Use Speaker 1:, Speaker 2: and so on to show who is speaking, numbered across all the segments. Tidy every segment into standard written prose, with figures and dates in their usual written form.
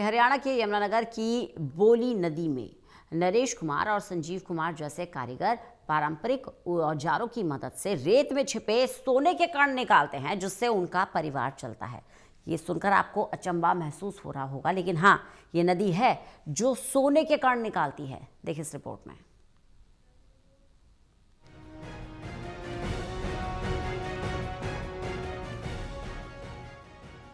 Speaker 1: हरियाणा के यमुनानगर की बोली नदी में नरेश कुमार और संजीव कुमार जैसे कारीगर पारंपरिक औजारों की मदद से रेत में छिपे सोने के कण निकालते हैं, जिससे उनका परिवार चलता है। ये सुनकर आपको अचंभा महसूस हो रहा होगा, लेकिन हाँ, ये नदी है जो सोने के कण निकालती है। देखिए इस रिपोर्ट में।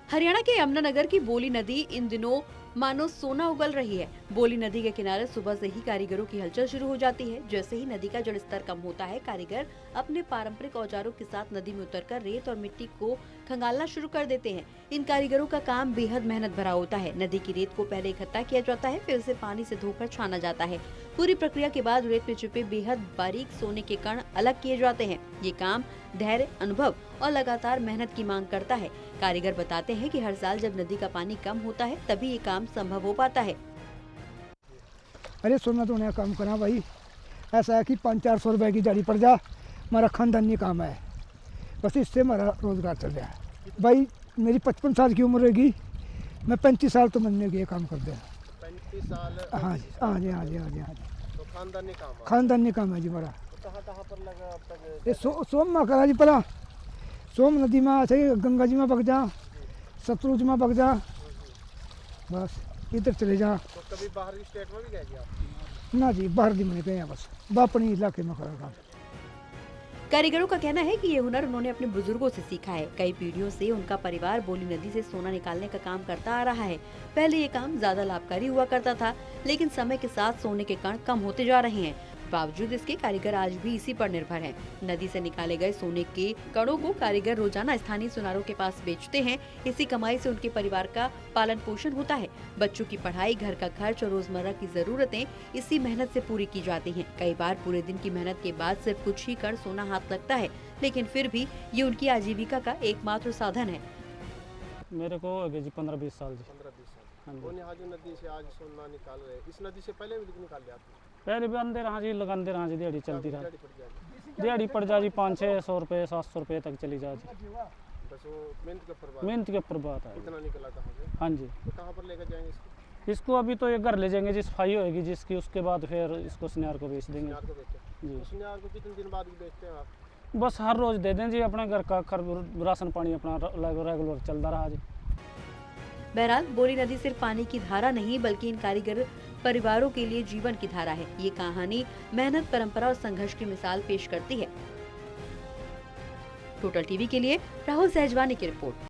Speaker 2: हरियाणा के यमुनानगर की बोली नदी इन दिनों मानो सोना उगल रही है। बोली नदी के किनारे सुबह से ही कारीगरों की हलचल शुरू हो जाती है। जैसे ही नदी का जलस्तर कम होता है, कारीगर अपने पारंपरिक औजारों के साथ नदी में उतरकर रेत और मिट्टी को खंगालना शुरू कर देते हैं। इन कारीगरों का काम बेहद मेहनत भरा होता है। नदी की रेत को पहले इकट्ठा किया जाता है, फिर उसे पानी से धोकर छाना जाता है। पूरी प्रक्रिया के बाद रेत में छिपे बेहद बारीक सोने के कण अलग किए जाते हैं। ये काम धैर्य, अनुभव और लगातार मेहनत की मांग करता है। कारीगर बताते हैं कि हर साल जब नदी का पानी कम होता है, तभी ये काम संभव हो पाता है।
Speaker 3: अरे सोना तो उन्हें काम करा भाई, ऐसा है कि 500-400 रुपए की दिहाड़ी पड़ जा, हमारा खानदानी काम है, बस इससे हमारा रोजगार चल रहा है। भाई मेरी 55 साल की उम्र रहेगी, मैं 35 साल तो महीने के काम कर दिया।
Speaker 4: 35 साल?
Speaker 3: हाँ जी, हाँ जी, हाँ जी, हाँ जी, हाँ जी।
Speaker 4: तो
Speaker 3: खानदानी काम है जी हमारा।
Speaker 4: कहाँ पर लगा अब तक?
Speaker 3: ये सोम में करा जी, पला सोम नदी में ऐसे गंगा जी में बग जा, सतलुज में बग जा, बस इधर चले जा।
Speaker 4: तो कभी बाहर की स्टेट में भी गए आप?
Speaker 3: ना जी, बाहर दी मैंने गए, बस अपने इलाके में करा काम।
Speaker 2: कारीगरों का कहना है कि ये हुनर उन्होंने अपने बुजुर्गों से सीखा है। कई पीढ़ियों से उनका परिवार बोली नदी से सोना निकालने का काम करता आ रहा है। पहले ये काम ज्यादा लाभकारी हुआ करता था, लेकिन समय के साथ सोने के कण कम होते जा रहे हैं। बावजूद इसके कारीगर आज भी इसी पर निर्भर हैं। नदी से निकाले गए सोने के कणों को कारीगर रोजाना स्थानीय सुनारों के पास बेचते हैं। इसी कमाई से उनके परिवार का पालन पोषण होता है। बच्चों की पढ़ाई, घर का खर्च और रोजमर्रा की जरूरतें इसी मेहनत से पूरी की जाती हैं। कई बार पूरे दिन की मेहनत के बाद सिर्फ कुछ ही कण सोना हाथ लगता है, लेकिन फिर भी ये उनकी आजीविका का एकमात्र साधन है।
Speaker 5: मेरे को हो गए जी 15-20 साल जी।
Speaker 4: 15-20
Speaker 5: हाँ
Speaker 4: साल।
Speaker 5: जी।
Speaker 4: और यहाँ जो नदी से आज सोना निकाल रहे हैं, इस नदी से पहले भी निकाल लिया आपने?
Speaker 5: पहले भी अंदर हाँ जी, लगाते रहा जी, दिहाड़ी चलती रहा।
Speaker 4: दिहाड़ी पड़ जाएगी।
Speaker 5: दिहाड़ी पड़ जा जी, 500-600 रुपये 700 रुपये तक चली जा जी।
Speaker 4: बस वो मेहनत के ऊपर बात।
Speaker 5: मेहनत के ऊपर बात है।
Speaker 4: कितना निकला कहाँ से?
Speaker 5: हाँ जी।
Speaker 4: तो कहाँ पर लेकर जाएंगे इसको?
Speaker 5: इसको अभी तो ये घर ले जाएंगे जी, सफाई होएगी जिसकी, उसके बाद फिर इसको सुनियार को बेच देंगे
Speaker 4: सुनियार को बेचते हैं?
Speaker 5: जी।
Speaker 4: तो सुनियार को कितने दिन बाद बेचते हैं आप?
Speaker 5: बस हर रोज दे दें जी, अपने घर का राशन पानी अपना रेगुलर चलता रहा जी।
Speaker 2: बहरहाल बोली नदी सिर्फ पानी की धारा नहीं, बल्कि इन कारीगर परिवारों के लिए जीवन की धारा है। ये कहानी मेहनत, परंपरा और संघर्ष की मिसाल पेश करती है। टोटल टीवी के लिए राहुल सहजवानी की रिपोर्ट।